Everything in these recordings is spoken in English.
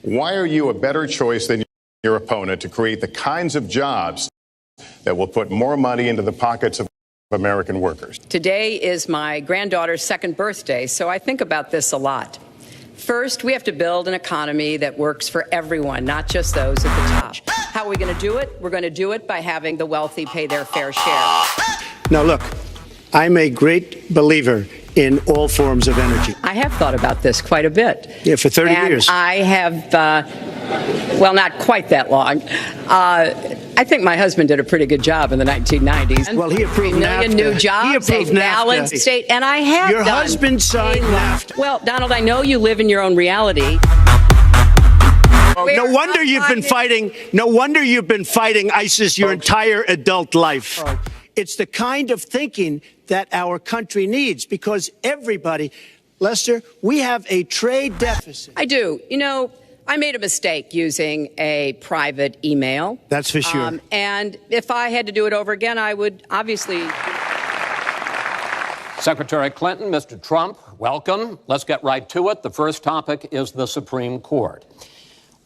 Why are you a better choice than your opponent to create the kinds of jobs that will put more money into the pockets of American workers? Today is my granddaughter's second birthday, so I think about this a lot. First, we have to build an economy that works for everyone, not just those at the top. How are we going to do it? We're going to do it by having the wealthy pay their fair share. Now, look, I'm a great believer in all forms of energy. I have thought about this quite a bit. Yeah, for 30 years. I have, well, not quite that long. I think my husband did a pretty good job in the 1990s. Well, he approved 3 million NAFTA. new jobs, He approved a balanced NAFTA. state, and I have Your done husband signed NAFTA. Well, Donald, I know you live in your own reality. No wonder you've been fighting. No wonder you've been fighting ISIS your entire adult life. It's the kind of thinking that our country needs, because everybody, Lester, we have a trade deficit. I do. You know, I made a mistake using a private email. That's for sure. And if I had to do it over again, I would obviously. Secretary Clinton, Mr. Trump, welcome. Let's get right to it. The first topic is the Supreme Court.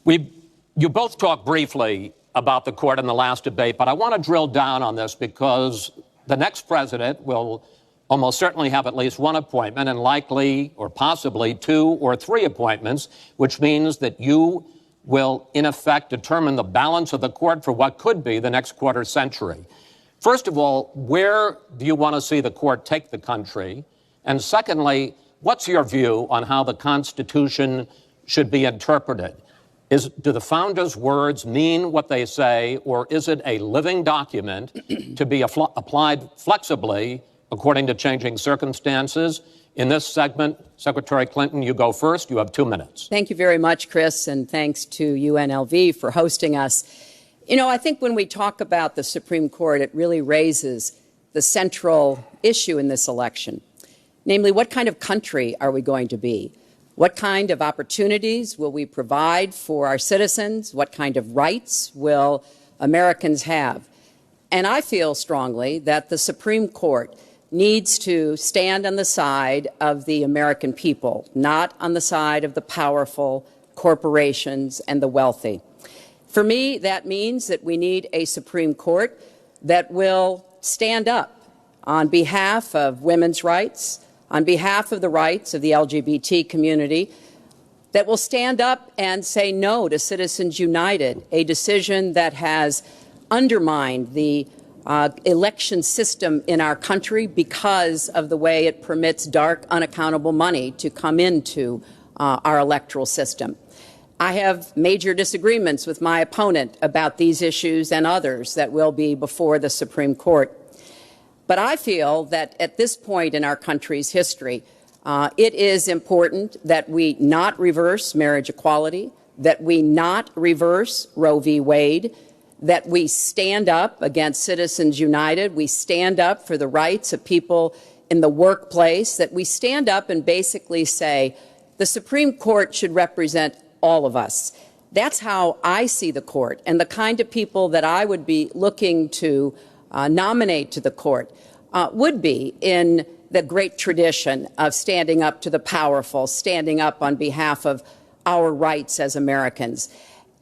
You both talked briefly about the court in the last debate, but I want to drill down on this because the next president will almost certainly have at least one appointment and likely or possibly 2 or 3 appointments, which means that you will, in effect, determine the balance of the court for what could be the next quarter century. First of all, where do you want to see the court take the country? And secondly, what's your view on how the Constitution should be interpreted? Do the founders' words mean what they say, or is it a living document to be applied flexibly according to changing circumstances? In this segment, Secretary Clinton, you go first. You have 2 minutes. Thank you very much, Chris, and thanks to UNLV for hosting us. You know, I think when we talk about the Supreme Court, it really raises the central issue in this election, namely, what kind of country are we going to be? What kind of opportunities will we provide for our citizens? What kind of rights will Americans have? And I feel strongly that the Supreme Court needs to stand on the side of the American people, not on the side of the powerful corporations and the wealthy. For me, that means that we need a Supreme Court that will stand up on behalf of women's rights, on behalf of the rights of the LGBT community, that will stand up and say no to Citizens United, a decision that has undermined the election system in our country because of the way it permits dark, unaccountable money to come into our electoral system. I have major disagreements with my opponent about these issues and others that will be before the Supreme Court. But I feel that at this point in our country's history, it is important that we not reverse marriage equality, that we not reverse Roe v. Wade, that we stand up against Citizens United, we stand up for the rights of people in the workplace, that we stand up and basically say the Supreme Court should represent all of us. That's how I see the court, and the kind of people that I would be looking to nominate to the court would be in the great tradition of standing up to the powerful, standing up on behalf of our rights as Americans.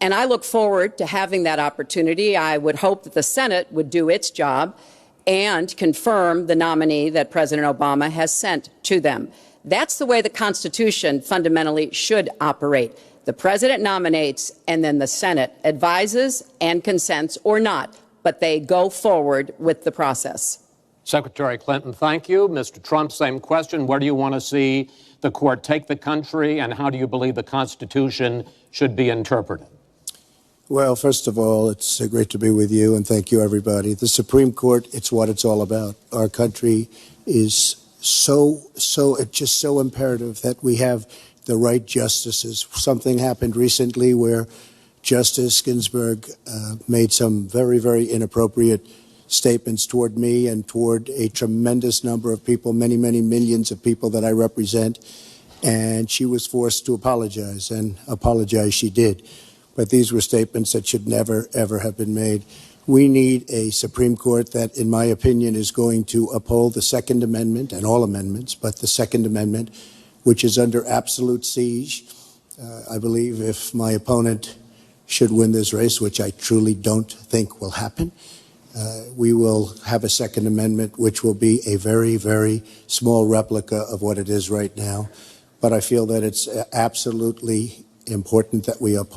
And I look forward to having that opportunity. I would hope that the Senate would do its job and confirm the nominee that President Obama has sent to them. That's the way the Constitution fundamentally should operate. The president nominates, and then the Senate advises and consents or not, but they go forward with the process. Secretary Clinton, thank you. Mr. Trump, same question. Where do you want to see the court take the country, and how do you believe the Constitution should be interpreted? Well, first of all, it's great to be with you, and thank you, everybody. The Supreme Court, it's what it's all about. Our country is it's just so imperative that we have the right justices. Something happened recently where Justice Ginsburg made some very, very inappropriate statements toward me and toward a tremendous number of people, many, many millions of people that I represent. And she was forced to apologize, and apologize she did. But these were statements that should never, ever have been made. We need a Supreme Court that, in my opinion, is going to uphold the Second Amendment and all amendments, but the Second Amendment, which is under absolute siege. I believe if my opponent should win this race, which I truly don't think will happen, we will have a Second Amendment which will be a very, very small replica of what it is right now. But I feel that it's absolutely important that we uphold